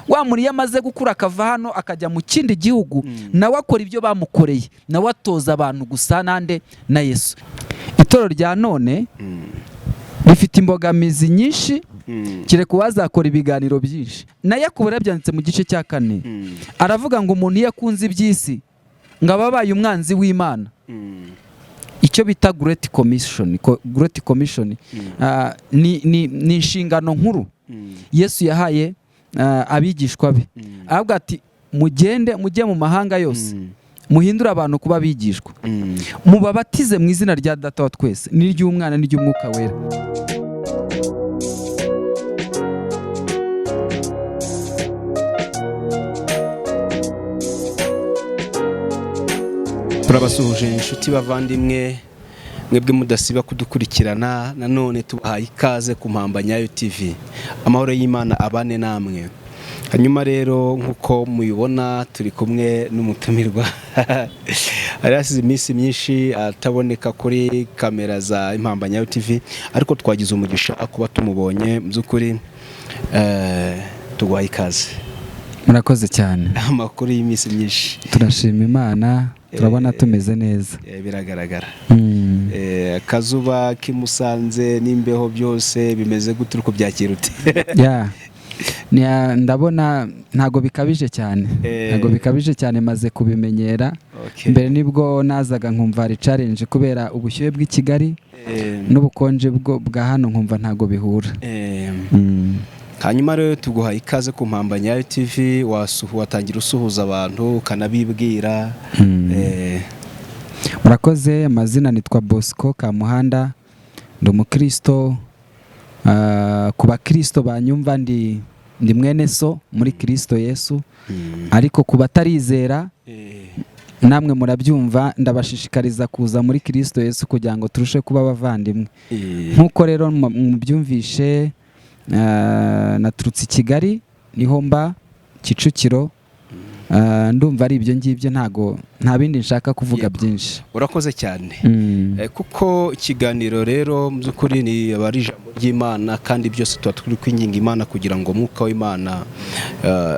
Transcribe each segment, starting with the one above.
wa muntu yamaze gukura akava hano akajya mu kindi gihugu nawe akora ibyo bamukoreye, nawe atoza abantu gusa nande na Yesu. Itorero rya none rifite imbogamizi nyinshi, kireka uwazakora ibiganiro byinshi. Na Yakobo yabyanditse mu gice cya 4 aravuga ngo umuntu yakunze iby'isi ngo ababaye umwanzi w'Imana. Icyo bita Great Commission ni inshingano nkuru Yesu yahaye abigishwa be. Avuga ati mujye mu mahanga yose muhindure abantu kuba abigishwa, mubabatize mu izina rya Data wa twese n'iry'Umwana n'iry'Umwuka wera. Turabasuhuje inshuti bavandimwe, mwebwe mudasiba kudukurikirana. Nanone tubahaye ikaze ku Mpambanyayo TV. Amahoro y'Imana abane namwe. Hanyuma rero nkuko muyibona turi kumwe n'umutumirwa ari hasize iminsi myinshi ataboneka kuri kamera za Mpambanyayo TV, ariko twagize umugisha kuba tumubonye. Muzukuri tuguhaye ikaze. Murakoze cyane. Amakuru y'iminsi myinshi. Turashima Imana, turabona tumeze neza. Biragaragara. Akazuba kimusanze n'imbeho byose bimeze gute, uko byakirute? Ndabona ntago bikabije cyane. Ntago bikabije cyane, maze kubimenyera. Mbere nibwo nazaga nkumva ari challenge kubera ubushyuhe bw'i Kigali n'ubukonje bwa hano, nkumva ntago bihura. Hanyuma rero tuguhaye ikaze ku Mpambanyayo TV. Watangira usuhuza abantu ukanabibwira. Murakoze. Amazina nitwa Bosco Kamuhanda, ndi umukristo. Ku bakristo banyumva ndi mwene so muri Christo Yesu, ariko ku batarizera namwe murabyumva, ndabashishikariza kuza muri Christo Yesu kugira ngo turusheho kuba abavandimwe. Nkuko rero mubyumvishe, naturutse i Kigali, niho mba Kicukiro. Ndumva ari ibyo ngibyo, nta bindi nshaka kuvuga byinshi. Urakoze cyane. Kuko ikiganiro rero muzukuri ni abari ijambo ry'Imana, kandi byose tuba turi kwinginga Imana kugira ngo Mwuka w'Imana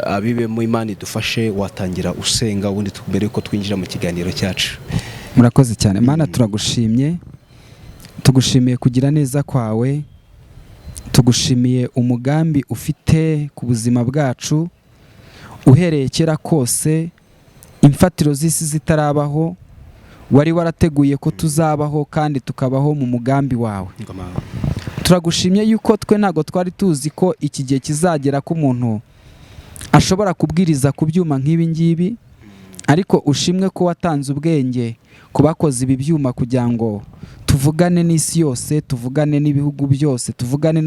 abibe mu Imana idufashe. Watangira usenga ubundi mbere yuko twinjira mu kiganiro cyacu. Murakoze cyane. Imana turagushimye, tugushimiye kugira neza kwawe, tugushimiye umugambi ufite ku buzima bwacu uhereye kera kose, imfatiro z'isi zitarabaho wari warateguye ko tuzabaho kandi tukabaho mu mugambi wawe. Turagushimye yuko twe ntago twari tuzi ko iki gihe kizagera ko umuntu ashobora kubwiriza ku byuma nk'ibi ngibi, ariko ushimwe ko watanze ubwenge ku bakoze ibi byuma kugira ngo tuvugane n'isi yose, tuvugane n'ibihugu byose, tuvugane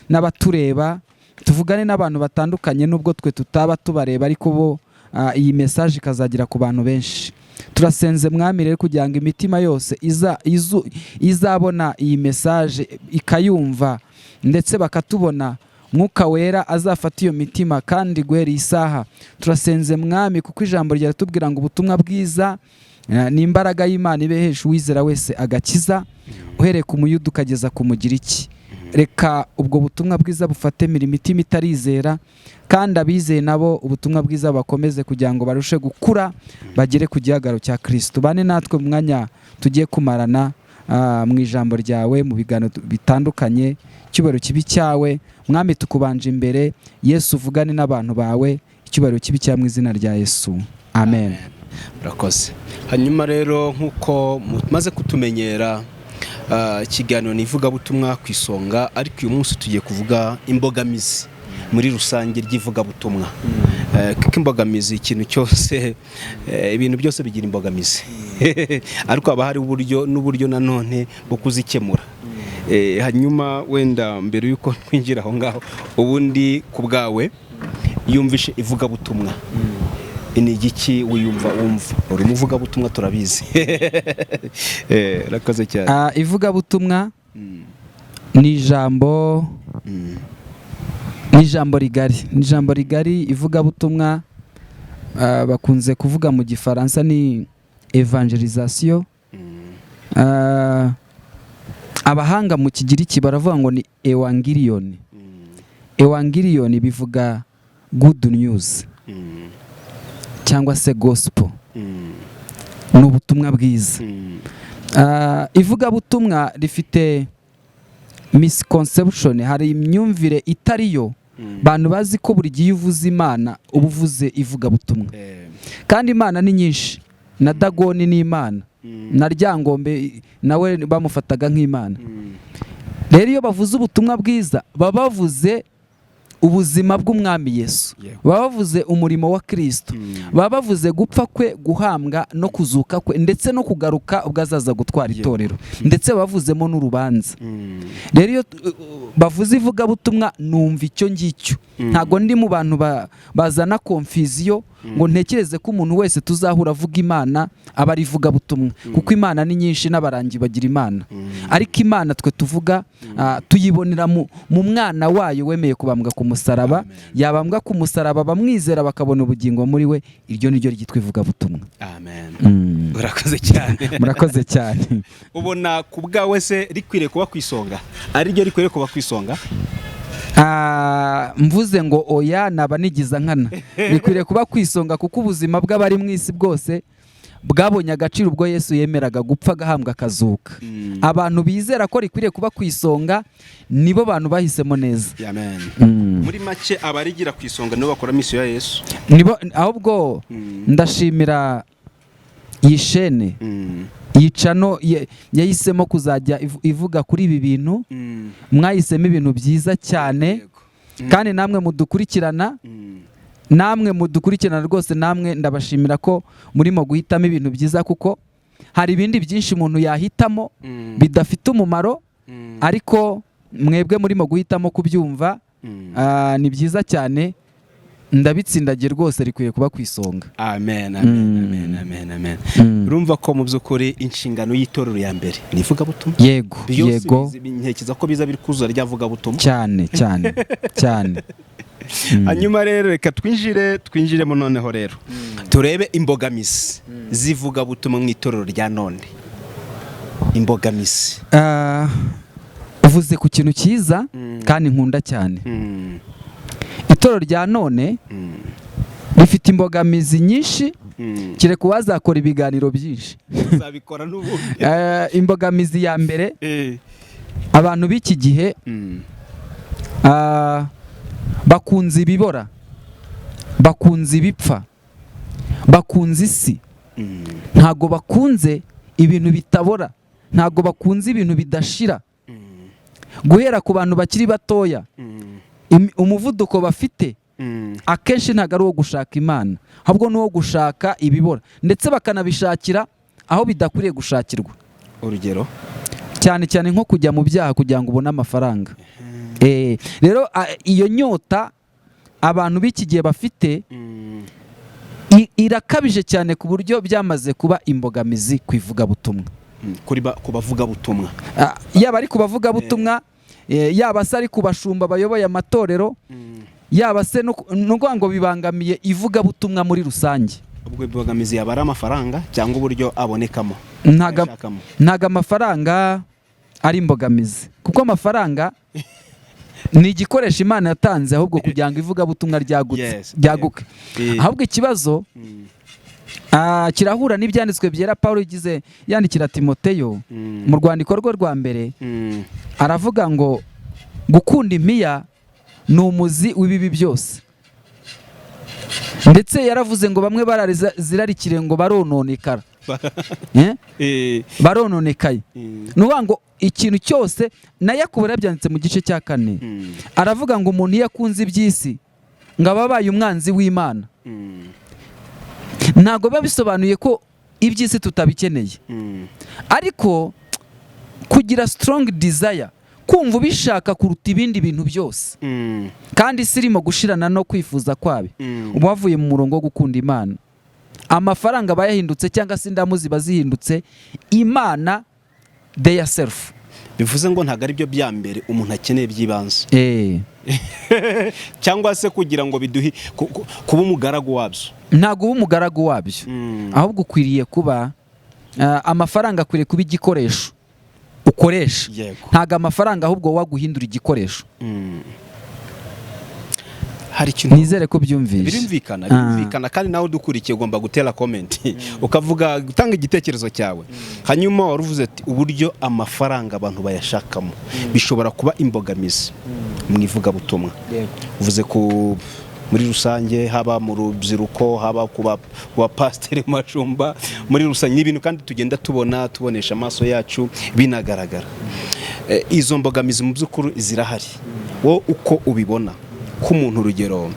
n'abatureba, tuvugane n'abantu batandukanye nubwo twe tutaba tubareba, ariko bo iyi message ikazagira ku bantu benshi. Turasenze Mwami rero kugira ngo imitima yose izabona iyi message ikayumva ndetse bakatubona, Mwuka wera azafata iyo mitima kandi guhera isaha. Turasenze Mwami kuko ijambo rya tubwira ngo ubutumwa bwiza ni imbaraga y'Imana ibehesha uwizera wese agakiza, uhereye ku muyuda ukageza ku mugiriki. Reka ubwo butumwa bwiza bufatemira imitima itarizera, kandi abizeye nabo ubutumwa bwiza bakomeze kugira ngo barushe gukura bagere ku gihagararo cya Kristo. Bane natwe mu mwanya tugiye kumarana mu ijambo ryawe, mu biganiro bitandukanye. Icyubahiro kibi cyawe Mwami, tukubanje imbere. Yesu uvugane n'abantu bawe, icyubahiro kibi cyawe mu izina rya Yesu, amen. Murakoze. Hanyuma rero nkuko mumaze kutumenyera, ikiganiro ni ivugabutumwa ku isonga, ariko uyu munsi tugiye kuvuga imbogamizi muri rusange ry'ivugabutumwa. Kuko imbogamizi, ikintu cyose, ibintu byose bigira imbogamizi ariko haba hari n'uburyo nanone bwo kuzikemura. Hanyuma wenda mbere yuko twinjira aho ngaho, ubundi ku bwawe yumvishe ivugabutumwa, ni igiki wumva? Uri umuvugabutumwa turabizi. Rakoze cyane. Ivugabutumwa ni ijambo rigari. Ivugabutumwa bakunze kuvuga mu Gifaransa ni evangelisation. Abahanga mu Kigiriki baravuga ngo ni evangelion. Evangelion bivuga good news cyangwa se gospel, ni ubutumwa bwiza. Ivugabutumwa rifite misconception, hari imyumvire itariyo. Bantu bazi ko buri gihe uvuze Imana uba uvuze ivugabutumwa, kandi Imana ni nyinshi. Na Dagoni ni Imana, na Ryangombe nawe bamufataga nk'Imana. Rero iyo bavuze ubutumwa bwiza baba bavuze ubuzima bw'umwami Yesu, baba bavuze umurimo wa Kristo, baba bavuze gupfa kwe, guhambwa no kuzuka kwe, ndetse no kugaruka ubwo azaza gutwara itorero, ndetse bavuzemo n'urubanza. Rero iyo bavuze ivugabutumwa numva icyo ngicyo, ntago ndi mu bantu bazana confusion ngo ntekereze ko umuntu wese tuzahura avuga Imana aba ari ivugabutumwa, kuko Imana ni nyinshi n'abarangi bagira Imana. Ariko Imana twe tuvuga tuyibonera mu mwana wayo wemeye kubambwa ku musaraba. Yabambwa ku musaraba bamwizera bakabona ubugingo muri we, iryo niryo ryitwa ivugabutumwa. Amen. Urakoze cyane. Murakoze cyane. Ubona ku bwawe se rikwiriye kuba kwisonga, ari ryo rikwiriye kuba kwisonga? Mvuze ngo oya naba nigiza nkana. Rikwiriye kuba kwisonga kuko ubuzima bw'abari mu isi bwose bwabonye agaciro ubwo Yesu yemeraga gupfa agahambwa akazuka. Abantu bizera ko rikwiriye kuba kwisonga nibo bantu bahisemo neza. Amen. Muri make abarigira kwisonga nibo bakora misiyo ya Yesu. Nibo ahubwo ndashimira yishene yicano yahisemo kuzajya ivuga kuri ibi bintu. Mwahisemo ibintu byiza cyane, kandi namwe mudukurikirana rwose, namwe ndabashimira ko murimo guhitamo ibintu byiza, kuko hari ibindi byinshi umuntu yahitamo bidafite umumaro, ariko mwebwe murimo guhitamo kubyumva. Ni byiza cyane, ndabitsindagiye rwose, rikwiye kuba kwisonga. Amen. Urumva ko mu by'ukuri inshingano y'itorero ya mbere ni ivugabutumwa. Yego. Ntekereza ko biza biri kuzura ryavugabutumwa cyane. Hanyuma rero reka twinjiremo noneho rero turebe imbogamizi zivugabutumwa mu itorero rya none. Imbogamizi uvuze ku kintu cyiza kandi nkunda cyane. Itorero rya none rifite imbogamizi nyinshi, kereka uwazakora ibiganiro byinshi. Uzabikora n'ubundi. Imbogamizi ya mbere, abantu b'iki gihe bakunze ibibora, bakunze ibipfa, bakunze isi. Ntago bakunze ibintu bitabora, ntago bakunze ibintu bidashira. Guhera ku bantu bakiri batoya, umuvuduko bafite akenshi ntago ari uwo gushaka Imana, ahubwo ni uwo gushaka ibibora, ndetse bakanabishakira aho bidakwiriye gushakirwa. Urugero cyane nko kujya mu byaha kugira ngo ubone amafaranga. Rero iyo nyota abantu b'iki gihe bafite irakabije cyane, ku buryo byamaze kuba imbogamizi ku ivugabutumwa. Ku bavugabutumwa, yaba ari ku bavugabutumwa, yaba se ari ku bashumba bayoboye amatorero, yaba se n'ubwo ngo bibangamiye ivugabutumwa muri rusange. Ubwo imbogamizi yaba ari amafaranga cyangwa uburyo abonekamo? Ntago amafaranga ari imbogamizi, kuko amafaranga ni igikoresho Imana yatanze ahubwo kugira ngo ivugabutumwa ryaguke. Ahubwo ikibazo kirahura n'ibyanditswe byera Pawulo yandikira Timoteyo mu rwandiko rwe rwa mbere. Aravuga ngo gukunda impiya ni umuzi w'ibibi byose, ndetse yaravuze ngo bamwe barazirarikire ngo barononekara. Barononekaye. Ni ukuvuga ngo ikintu cyose, na Yakobo yabyanditse mu gice cya 4, aravuga ngo umuntu iyo akunze iby'isi ngo aba abaye umwanzi w'Imana. Ntabwo biba bisobanuye ko iby'isi tutabikeneye, ariko kugira strong desire, kumva ubishaka kuruta ibindi bintu byose, kandi isi irimo gushirana no kwifuza kwabe, uba wavuye mu murongo wo gukunda Imana. Amafaranga bayahindutse cyangwa se indamu ziba zihindutse, Imana their self. Bivuze ngo ntago ari byo bya mbere umuntu akeneye by'ibanze. Cyangwa se kugira ngo biduhi kuba umugaragu wabyo. Ntago uba umugaragu wabyo, ahubwo ukwiriye kuba amafaranga akwiriye kuba igikoresho ukoresha. Ntago amafaranga ahubwo waguhindura igikoresho. hari ikintu nizere ko byumvishe. Birumvikana kandi nawe udukurikiye ugomba gutera comment ukavuga gutanga igitekerezo cyawe. Hanyuma waruvuze ati uburyo amafaranga abantu bayashakamo bishobora kuba imbogamizi mwivuga butumwa. Uvuze ko muri rusange haba mu rubyiruko, haba kuba pasiteri macumba, muri rusange n'ibintu kandi tugenda tubonesha amaso yacu binagaragara. Izo mbogamizi mu by'ukuri zirahari. Wowe uko ubibona k'umuntu urugero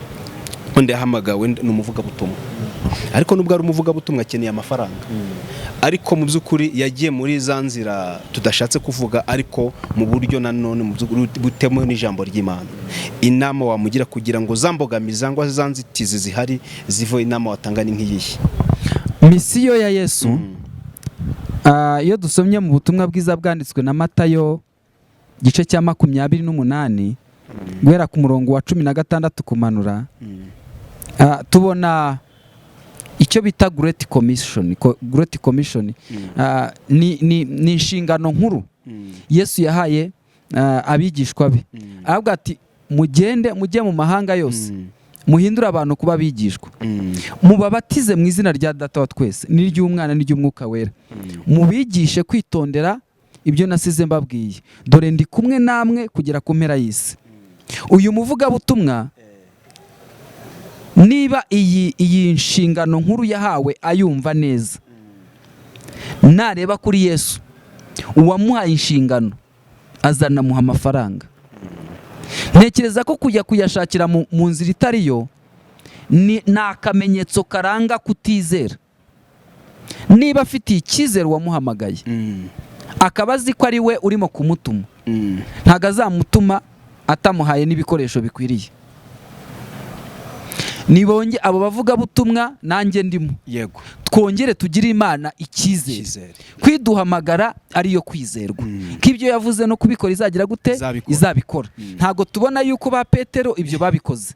undi yahamagawe n'umuvuga butumwa, ariko nubwo ari umuvuga butumwa akeneye amafaranga, ariko mu by'ukuri yagiye muri za nzira tudashatse kuvuga, ariko mu buryo nanone mu butemewe n'ijambo ry'Imana. Inama wamugira kugira ngo zambogamizi cyangwa zanzitizi zihari zivo, inama watanga ni nk'iyihe? Misiyo ya Yesu iyo dusomye mu butumwa bwiza bwanditswe na Matayo gice cya 28 guhera ku murongo wa 16 kumanura, tubona icyo bita Great Commission. Ni inshingano nkuru Yesu yahaye abigishwa be, avuga ati mujye mu mahanga yose muhindura abantu kuba abigishwa, mubabatize mu izina rya Data wa twese n'iry'Umwana n'iry'Umwuka wera, mubigishe kwitondera ibyo nasize mbabwiye, dore ndi kumwe namwe kugera ku mpera y'isi. Uyu muvugabutumwa niba iyi nshingano nkuru yahawe ayumva neza, nareba kuri Yesu uwamuhaye inshingano azanamuha amafaranga. Ntekereza ko kujya kuyashakira mu nzira itariyo ni akamenyetso karanga kutizera. Niba afitiye icyizere wamuhamagaye akaba azi ko ari we urimo kumutuma, ntago azamutuma atamuhaye n'ibikoresho bikwiriye. Nibonye abo bavuga butumwa nanjye ndimo, yego, twongere tugire Imana icyizere, kwiduhamagara ariyo kwizerwa, k'ibyo yavuze no kubikora izagira gute, izabikora. Ntago tubona yuko ba Petero ibyo babikoze,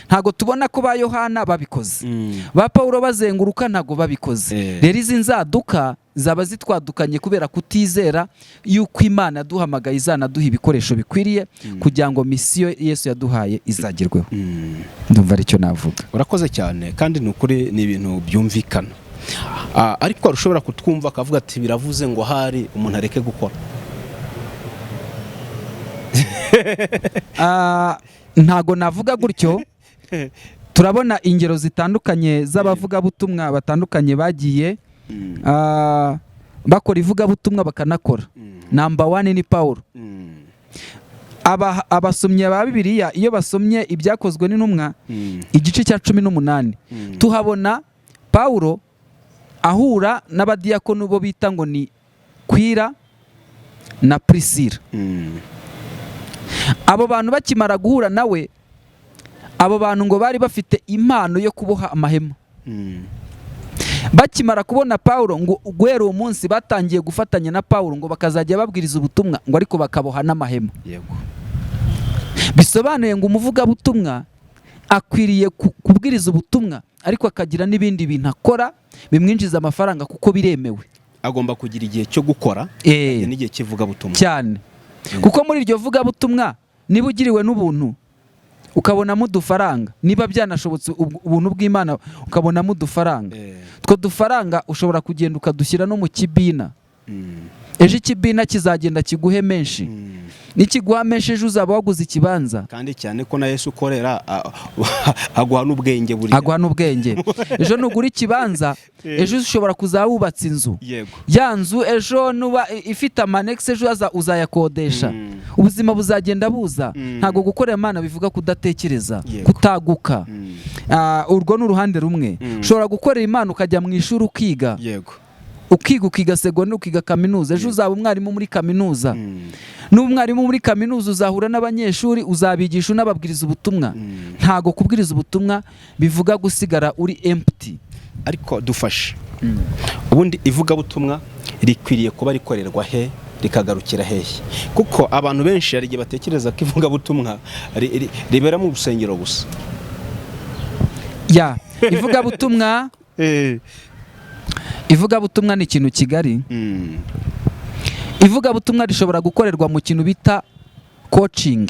ntago tubona ko ba Yohana babikoze, ba Paulo bazenguruka ntago babikoze. Rero izi nzaduka zaba zitwadukanye kubera kutizera yuko Imana yaduhamagaye izanaduha ibikoresho bikwiriye kugira ngo misiyo Yesu yaduhaye izagerweho. Ndumva aricyo navuga. Urakoze cyane kandi nukuri ni ibintu byumvikana. Ariko ushobora kutwumva akavuga ati biravuze ngo hari umuntu areke gukora. Ntago navuga gutyo. Turabona ingero zitandukanye z'abavuga butumwa batandukanye bagiye bakora ivugabutumwa bakanakora. Number 1 ni Paulo. Abasomye ba Bibiliya iyo basomye ibyakozwe n'intumwa igice cya 18 tuhabona Paulo ahura n'abadiyakono bo bita ngo ni Kwira na Priscilla. Abo bantu bakimara guhura nawe, abo bantu ngo bari bafite impano yo kuboha amahema. Bakimara kubona Paulo ngo guhera uwo munsi batangiye gufatanya na Paulo ngo bakazajya babwiriza ubutumwa ngo ariko bakaboha n'amahema. Yego. Bisobanuye ngo umuvuga butumwa akwiriye kubwiriza ubutumwa ariko akagira n'ibindi bintu akora bimwinjiza amafaranga kuko biremewe. Agomba kugira igihe cyo gukora n'igihe kivuga butumwa. Cyane. Kuko muri iryo vuga butumwa niba ugiriwe n'ubuntu ukabonamo udufaranga, niba byanashobotse ubuntu bw'Imana ukabonamo udufaranga, two dufaranga ushobora kugenda ukadushyira no mu kibina. Ejo ikibina kizagenda kiguhe menshi, nikiguha menshi ejo uzaba waguze ikibanza. Kandi cyane ko na Yesu ukorera aguha n'ubwenge buri. Aguha n'ubwenge. Ejo nugura ikibanza ejo ushobora kuzabubatsa inzu. Ya nzu ejo nuba ifite amanex ejo uzayakodesha. Ubuzima buzagenda buza. Ntago gukorera Imana bivuga kudatekereza, kutaguka. Urwo n'uruhande rumwe. Ushobora gukorera Imana ukajya mu ishuri ukiga. Yego. Ukiga segondaire ukiga kaminuza, ejo uzaba umwarimu muri kaminuza. N'umwarimu muri kaminuza uzahura n'abanyeshuri uzabigisha unababwiriza ubutumwa. Ntago kubwiriza ubutumwa bivuga gusigara uri empty. Ariko dufashe. Ubundi ivuga butumwa rikwiriye kuba rikorerwa he rikagarukira hehe? Kuko abantu benshi ari gihe batekereza ko ivuga butumwa ribera mu rusengero gusa. Ya, ivuga butumwa ivugabutumwa ni ikintu kigari. Ivugabutumwa rishobora gukorerwa mu kintu bita coaching.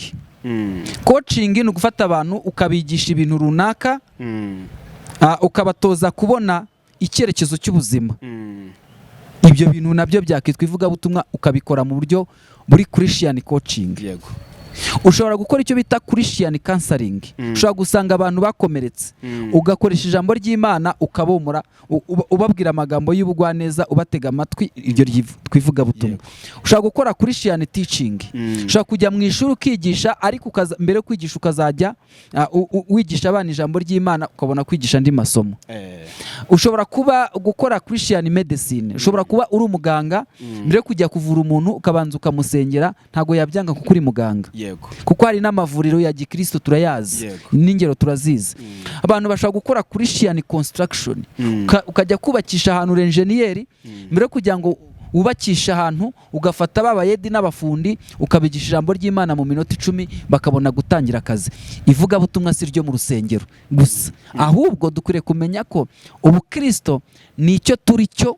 coaching ni ugufata abantu ukabigisha ibintu runaka, ukabatoza kubona icyerekezo cy'ubuzima. Ibyo bintu nabyo byakitwa ivugabutumwa, ukabikora mu buryo buri Christian coaching. Yego. Ushobora gukora icyo bita Christian counseling. Ushobora gusanga abantu bakomeretse, ugakoresha ijambo ry'Imana ukabomora, ubabwira amagambo y'ubugwaneza, ubatega amatwi, iryo twivuga butumwa. Ushobora gukora Christian teaching. Ushobora kujya mu ishuri ukigisha, ariko mbere yo kwigisha ukazajya wigisha abana ijambo ry'Imana, ukabona kwigisha andi masomo. Ushobora gukora Christian medicine. Ushobora kuba uri umuganga, mbere yo kujya kuvura umuntu ukabanza ukamusengera, ntago yabyanga kuko uri muganga. Yego. Kuko hari n'amavuriro ya gikristo turayazi, n'ingero turazizi. Abantu bashobora gukora Christian construction. Ukajya kubakisha ahantu engineer, mbere yo kugira ngo ubakisha ahantu ugafata babayedi n'abafundi ukabigisha ijambo ry'Imana mu minota 10 bakabona gutangira akazi. Ivuga butumwa si ryo mu rusengero gusa, ahubwo dukwiye kumenya ko ubukristo nicyo turi cyo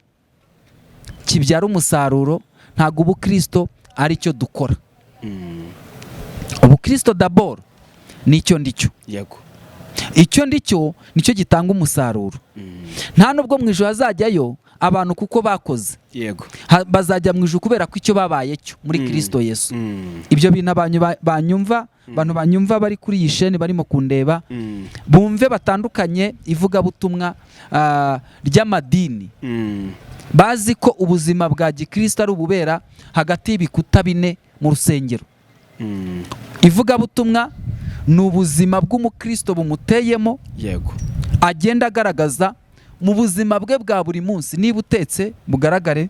kibyara umusaruro, ntago ubukristo ari cyo dukora. Ubukristo d'abord nicyo ndicyo. Yego. Icyo ndicyo nicyo gitanga umusaruro. Nta nubwo mu ijuru hazajyayo abantu kuko bakoze. Yego. Bazajya mu ijuru kubera ko icyo babaye cyo muri Christo Yesu. Ibyo bintu abantu banyumva bari kuri iyi sheni barimo kundeba, bumve batandukanye ivuga butumwa ry'amadini. Bazi ko ubuzima bwa gikristo ari ububera hagati y'ibikuta 4 mu rusengero. Ivuga butumwa ni ubuzima bw'umukristo bumuteyemo. Yego. Agenda agaragaza mu buzima bwe bwa buri munsi. Niba utetse bugaragare,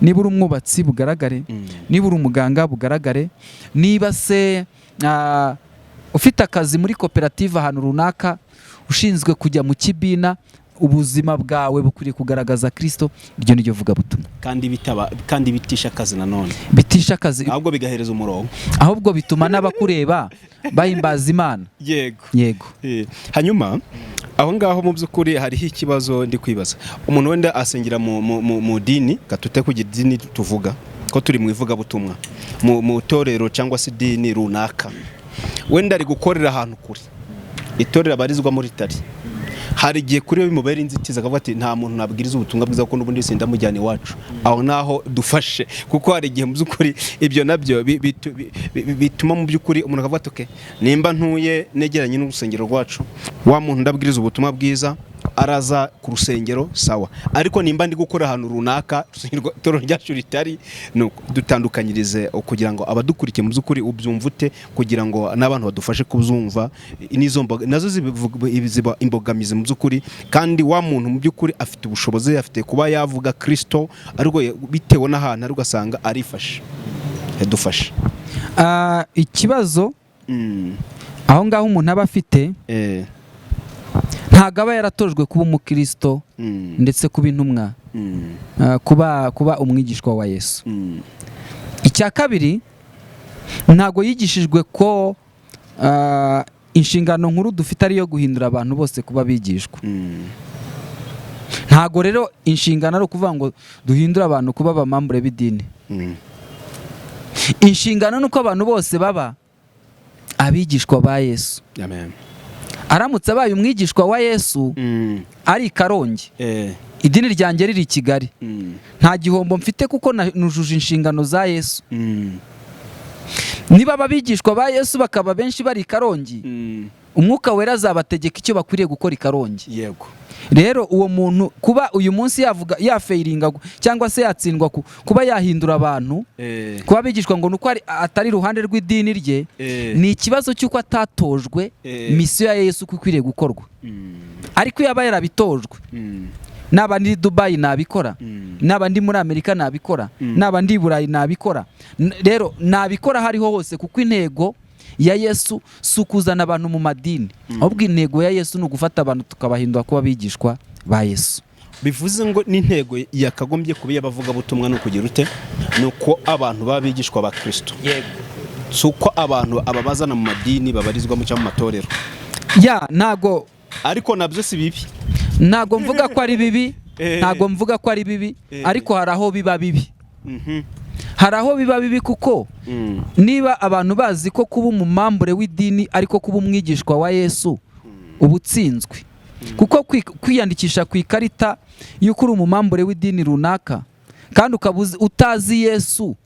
niba uri umwubatsi bugaragare, niba uri umuganga bugaragare, niba se ufite akazi muri koperative ahantu runaka, ushinzwe kujya mu kibina, ubuzima bwawe bukwiriye kugaragaza Kristo. Iryo ni ryo vuga butumwa. Kandi bitisha akazi nanone. Bitisha akazi. Ahubwo bigahereza umurongo. Ahubwo bituma n'abakureba bahimbaza Imana. Yego. Hanyuma aho ngaho mu by'ukuri hariho ikibazo ndi kwibaza. Umuntu wenda asengera mu dini, gatute kugira dini tuvuga ko turi mu ivuga butumwa, mu itorero cyangwa se dini runaka. Wenda ari gukorera ahantu kuri. Itorero abarizwa muri tari. Hari igihe kuri bimubera inzitizi akavuga ati nta muntu nabwiriza ubutumwa bwiza kuko n'ubundi sinda mujyane iwacu. Aho naho dufashe, kuko hari igihe mu by'ukuri ibyo nabyo bituma mu by'ukuri umuntu akavuga ati okay, nimba ntuye negeranye n'urusengero rwacu, wa muntu ndabwiriza ubutumwa bwiza araza ku rusengero sawa, ariko nimba ndi gukora ahantu runaka toro ryacu ritari, dutandukanyirize kugira ngo abadukurikiye mu by'ukuri ubyumvute, kugira ngo n'abantu badufashe kubyumva. Nazo ziba imbogamizi mu by'ukuri, kandi wa muntu mu by'ukuri afite ubushobozi, afite kuba yavuga Kristo, ariko bitewe n'ahantu ari ugasanga arifashe. Yadufasha ikibazo aho ngaho umuntu aba afite, ntago aba yaratojwe kuba umukristo ndetse kuba intumwa, kuba umwigishwa wa Yesu. Icya kabiri, ntago yigishijwe ko inshingano nkuru dufite ari yo guhindura abantu bose kuba bigishwa. Ntago rero inshingano ari ukuvuga ngo duhindura abantu kuba abamambure b'idini. Inshingano nuko abantu bose baba abigishwa ba Yesu. Amen. Aramutse abaye umwigishwa wa Yesu ari Karongi, idini ryanjye riri Kigali, nta gihombo mfite kuko nujuje inshingano za Yesu. Niba abigishwa ba Yesu bakaba benshi bari Karongi, umwuka wera azabategeka icyo bakwiriye gukora Karongi. Yego. Rero uwo muntu kuba uyu munsi yavuga yafeiringa cyangwa se yatsindwa kuba yahindura abantu, kuba bigishwa ngo nuko atari ruhande rw'idini rye, ni ikibazo cyuko atatojwe misiyo ya Yesu kukwiriye gukorwa. Ariko yaba yarabitojwe, naba ndi Dubai nabikora, naba ndi muri Amerika nabikora, naba ndi Burayi nabikora. Rero nabikora hariho hose, kuko intego ya Yesu sukuzana abantu mu madini, ahubwo intego ya Yesu ni ugufata abantu tukabahindura kuba bigishwa ba Yesu. Bivuze ngo n'intego yakagombye kuba yabavuga butumwa no kugira ute, nuko abantu babigishwa ba Kristo. Yego. Suko abantu ababazana mu madini babarizwa mu cyangwa matorero. Nago ariko nabyo si bibi. Nago mvuga ko ari bibi, nago mvuga ko ari bibi, ariko haraho biba bibi. hari aho biba bibi kuko niba abantu bazi ko kuba umumambure w'idini ariko kuba umwigishwa wa Yesu uba utsinzwe, kuko kwiyandikisha ku ikarita y'uko uri umumambure w'idini runaka kandi ukaba utazi Yesu,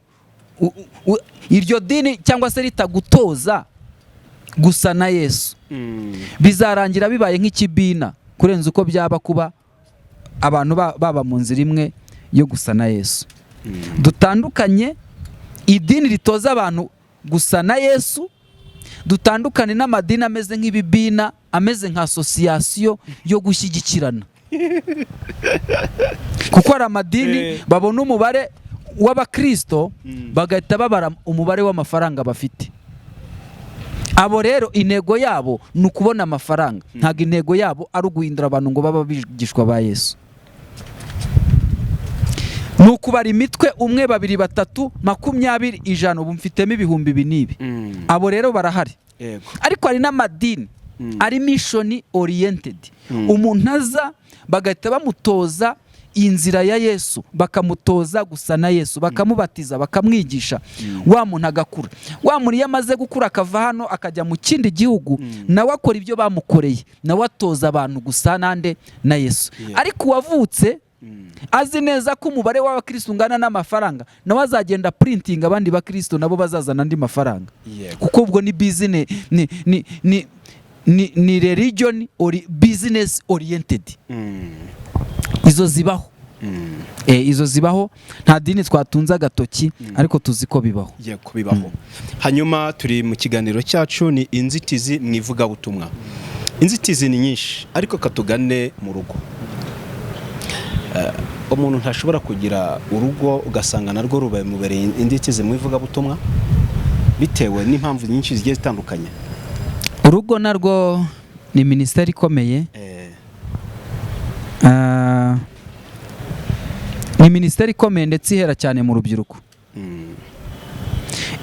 iryo dini cyangwa se ritagutoza gusa na Yesu, bizarangira bibaye nk'ikibina kurenza uko byaba kuba abantu baba mu nzira imwe yo gusa na Yesu. Dutandukanye idini ritoza abantu gusa na Yesu, dutandukane n'amadini ameze nk'ibibina, ameze nka association yo gushyigikirana. Kuko hari amadini babona umubare w'abakristo bagahita babara umubare w'amafaranga bafite. Abo rero intego yabo ni ukubona amafaranga, ntabwo intego yabo ari uguhindura abantu ngo baba bigishwa ba Yesu. Ni ukubara imitwe 1, 2, 3, 20, 100, ubu mfitemo ibihumbi binibi. Abo rero barahari. Ariko hari n'amadini ari mission oriented. Umuntu aza bagahita bamutoza inzira ya Yesu, bakamutoza gusa na Yesu, bakamubatiza, bakamwigisha, wa muntu agakura. Wa muntu yamaze gukura akava hano akajya mu kindi gihugu, nawe akora ibyo bamukoreye, nawe atoza abantu gusa nande na Yesu. Ariko wavutse azi neza ko umubare w'abakristo ungana n'amafaranga, nawe azagenda printing abandi bakristo nabo bazazana andi mafaranga. Kuko ubwo ni business ni religion or business oriented. Izo zibaho. Izo zibaho, nta dini twatunze agatoki ariko tuzi ko bibaho. Yego bibaho. Hanyuma turi mu kiganiro cyacu ni inzitizi mwivuga butumwa. Inzitizi ni nyinshi ariko katugane mu rugo. Umuntu ntashobora kugira urugo ugasanga narwo rubaye mubereye inzitizi mwivuga butumwa bitewe n'impamvu nyinshi zigiye zitandukanye. Urugo narwo ni ministeri ikomeye. Ni ministeri ikomeye ndetse ihera cyane mu rubyiruko.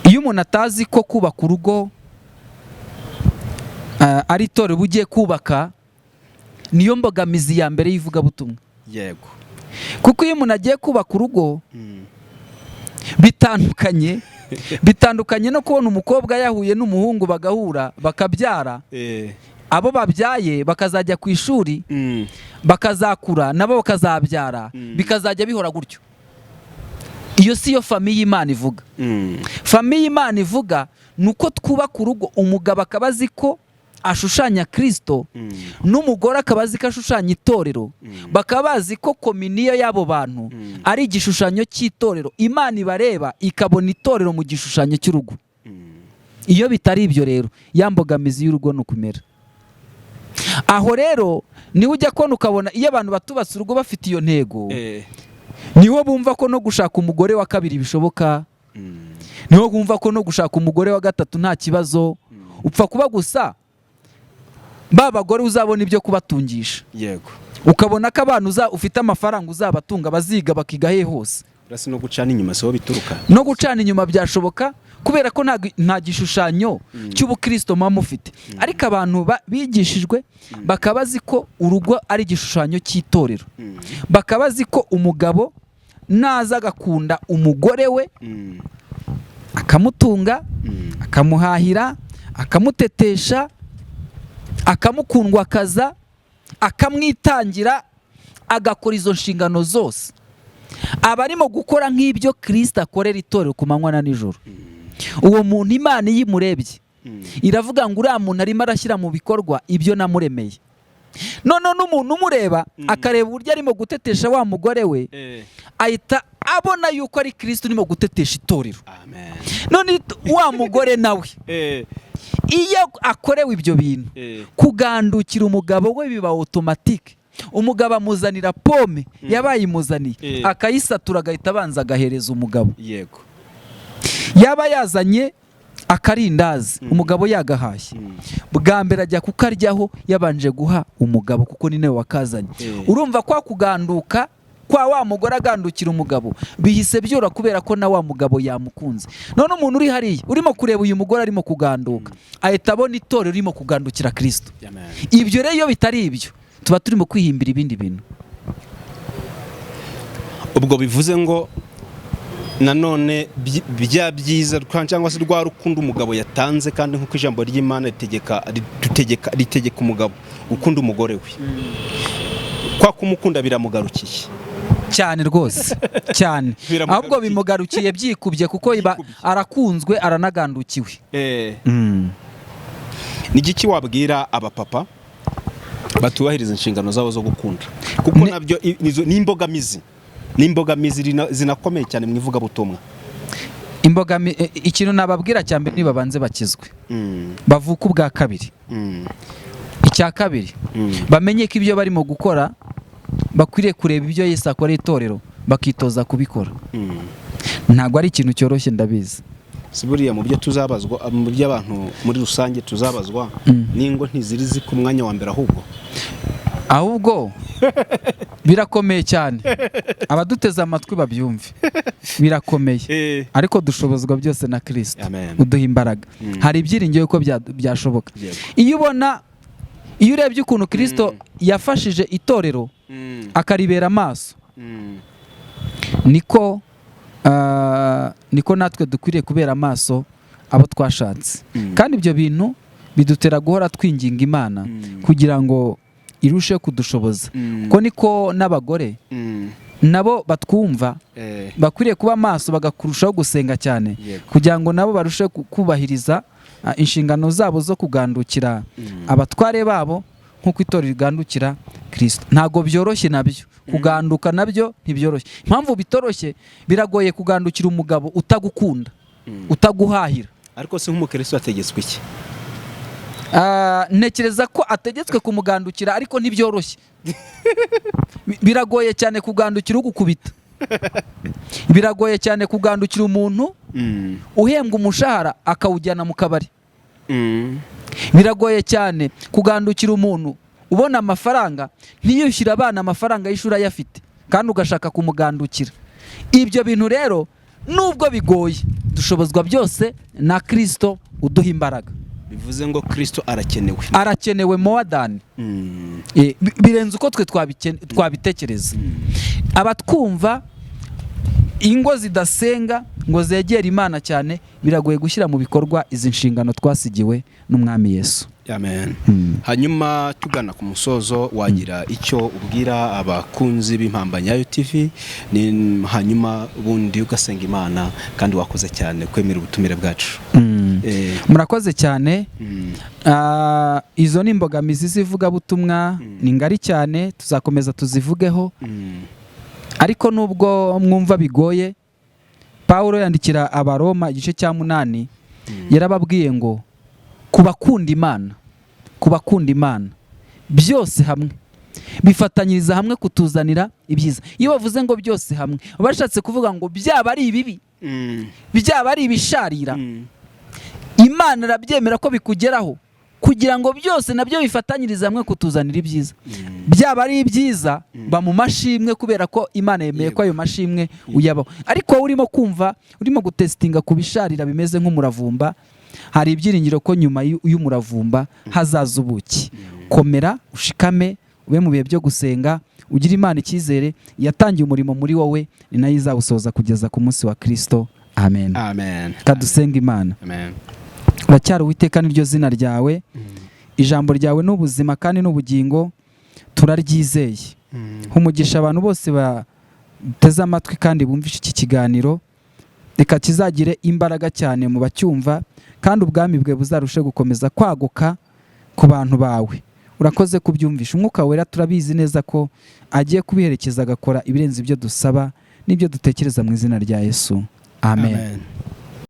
Iyo umuntu atazi ko kubaka urugo ari itorero bugiye kubaka, niyo mbogamizi ya mbere yivuga butumwa. Yego. Kuko iyo umuntu agiye kubaka urugo bitandukanye no kubona umukobwa yahuye n'umuhungu bagahura bakabyara. Abo babyaye bakazajya ku ishuri, bakazakura nabo bakazabyara, bikazajya bihora gutyo. Iyo siyo famiye Imana ivuga. Famiye Imana ivuga nuko twubaka urugo, umugabo akabazi ko ashushanya Kristo, n'umugore akabazi ko ashushanya itorero, bakabazi ko kominiyo y'abo bantu ari igishushanyo cy'itorero. Imana ibareba ikabona itorero mu gishushanyo cy'urugo. Iyo bitari ibyo rero, yambogamizi y'urugo nukumera. Aho rero ni ujya kona ukabona iyo abantu batubatse urugo bafite iyo ntego, niho bumva ko no gushaka umugore wa kabiri bishoboka, niho bumva ko no gushaka umugore wa gatatu nta kibazo. Upfa kuba gusa babagore uzabona ibyo kubatungisha. Yego. Ukabona ko abantu ufite amafaranga uzabatunga, baziga bakiga he hose. Urasi no gucana inyuma so bituruka. No gucana inyuma byashoboka kubera ko nta gishushanyo cy'ubukristo mama ufite. Ariko abantu bigishijwe bakabazi ko urugo ari igishushanyo cy'itorero. Bakabazi ko umugabo naza agakunda umugore we, akamutunga, akamuhahira, akamutetesha, akamukundwa akaza, akamwitangira, agakora izo nshingano zose, abarimo gukora nk'ibyo Kristo akorera itorero ku manywa na nijoro. Uwo muntu Imana yimurebye iravuga ngo uriya muntu arimo arashyira mu bikorwa ibyo namuremeye. None n'umuntu umureba akareba uburyo arimo gutetesha wa mugore we, ahita abona yuko ari Kristo urimo gutetesha itorero. Amen. None wa mugore nawe iyo akorewe ibyo bintu, kugandukira umugabo we biba automatique. Umugabo amuzanira pome yabaye imuzaniye, akayisatura agahita abanza agahereza umugabo. Yego. Yaba yazanye akarindazi, umugabo yagahashye, bwa mbere ajya kukaryaho yabanje guha umugabo kuko ni nawe wakazanye. Urumva kwa kuganduka kwa wa mugore agandukira umugabo bihise byora kubera ko na wa mugabo yamukunze. None umuntu uri hariya urimo kureba uyu mugore arimo kuganduka, ahita abona itorero ririmo kugandukira Kristo. Ibyo rero iyo bitari ibyo, tuba turimo kwihimbira ibindi bintu. Ubwo bivuze ngo nanone bya byiza cyangwa se rwa rukundo umugabo yatanze, kandi nk'uko ijambo ry'Imana ritegeka umugabo gukunda umugore we, kwa kumukunda biramugarukiye cyane rwose cyane, ahubwo bimugarukiye byikubye kuko arakunzwe aranagandukiwe. Ni igiki wabwira abapapa batubahiriza inshingano zabo zo gukunda, kuko nabyo ni imbogamizi zinakomeye cyane mu ivugabutumwa. Ikintu nababwira cya mbere nibabanze bakizwe, bavuka ubwa kabiri. Icya kabiri, bamenye ko ibyo barimo gukora bakwiriye kureba ibyo Yesu akora itorero bakitoza kubikora. Ntabwo ari ikintu cyoroshye, ndabizi. Si buriya mu byo tuzabazwa, mu by'abantu muri rusange tuzabazwa, n'ingo ntiziri ku mwanya wa mbere, ahubwo birakomeye cyane. Abaduteze amatwi babyumve, birakomeye, ariko dushobozwa byose na Kristo uduha imbaraga. Hari ibyiringiro ko byashoboka. Iyo urebye ukuntu Kristo yafashije itorero akaribera amaso, niko natwe dukwiriye kubera amaso abo twashatse. Kandi ibyo bintu bidutera guhora twinginga Imana kugira ngo irusheho kudushoboza. Kuko niko n'abagore nabo batwumva bakwiriye kuba amaso bagakurushaho gusenga cyane, kugira ngo nabo barusheho kubahiriza inshingano zabo zo kugandukira abatware babo nk'uko itorero rigandukira Kristo. Ntabwo byoroshye nabyo, kuganduka nabyo ntibyoroshye. Impamvu bitoroshye, biragoye kugandukira umugabo utagukunda, utaguhahira. Ariko se nk'umukristo ategetswe iki? Ntekereza ko ategetswe kumugandukira, ariko ntibyoroshye. Biragoye cyane kugandukira ugukubita. Biragoye cyane kugandukira umuntu uhembwa umushahara akawujyana mu kabari. Biragoye cyane kugandukira umuntu ubona amafaranga ntiyishyura abana amafaranga y'ishuri ayafite, kandi ugashaka kumugandukira. Ibyo bintu rero nubwo bigoye, dushobozwa byose na Kristo uduha imbaraga. Bivuze ngo Kristo arakenewe more than birenze uko twe twabitekereza. Abatwumva ingo zidasenga ngo zegere Imana cyane, biragoye gushyira mu bikorwa izi nshingano twasigiwe n'Umwami Yesu. Amen. Hanyuma tugana ku musozo, wagira icyo ubwira abakunzi b'Impambanyayo TV, hanyuma ubundi ugasenga Imana, kandi wakoze cyane kwemera ubutumire bwacu. Murakoze cyane. Izo ni imbogamizi z'ivugabutumwa, ni ngari cyane, tuzakomeza tuzivugeho. Ariko nubwo mwumva bigoye, Pawulo yandikira Abaroma igice cya 8 yarababwiye ngo kubakunda Imana byose hamwe bifatanyiriza hamwe kutuzanira ibyiza. Iyo bavuze ngo byose hamwe, bashatse kuvuga ngo byaba ari ibibi, byaba ari ibisharira, Imana arabyemera ko bikugeraho, kugira ngo byose nabyo bifatanyiriza hamwe kutuzanira ibyiza. Byaba ari ibyiza, ba mu mashimwe, kubera ko Imana yemeye ko ayo mashimwe uyabaho. Ariko urimo kumva, urimo gutestinga ku bisharira bimeze nk'umuravumba, hari ibyiringiro ko nyuma y'umuravumba hazaza ubuki. Komera, ushikame, ube mu bihe byo gusenga, ugira Imana icyizere, yatangiye umurimo muri wowe, ni nayo izawusoza kugeza ku munsi wa Kristo. Amen. Kadusenga Imana. Uracyari Uwiteka, niryo zina ryawe, ijambo ryawe n'ubuzima kandi n'ubugingo, turaryizeye. Umugisha abantu bose bateze amatwi kandi bumvishe iki kiganiro, reka kizagire imbaraga cyane mu bacyumva, kandi ubwami bwe buzarushe gukomeza kwaguka ku bantu bawe. Urakoze kubyumvisha. Umwuka wera turabizi neza ko agiye kubiherekeza, agakora ibirenze ibyo dusaba n'ibyo dutekereza, mu izina rya Yesu. Amen.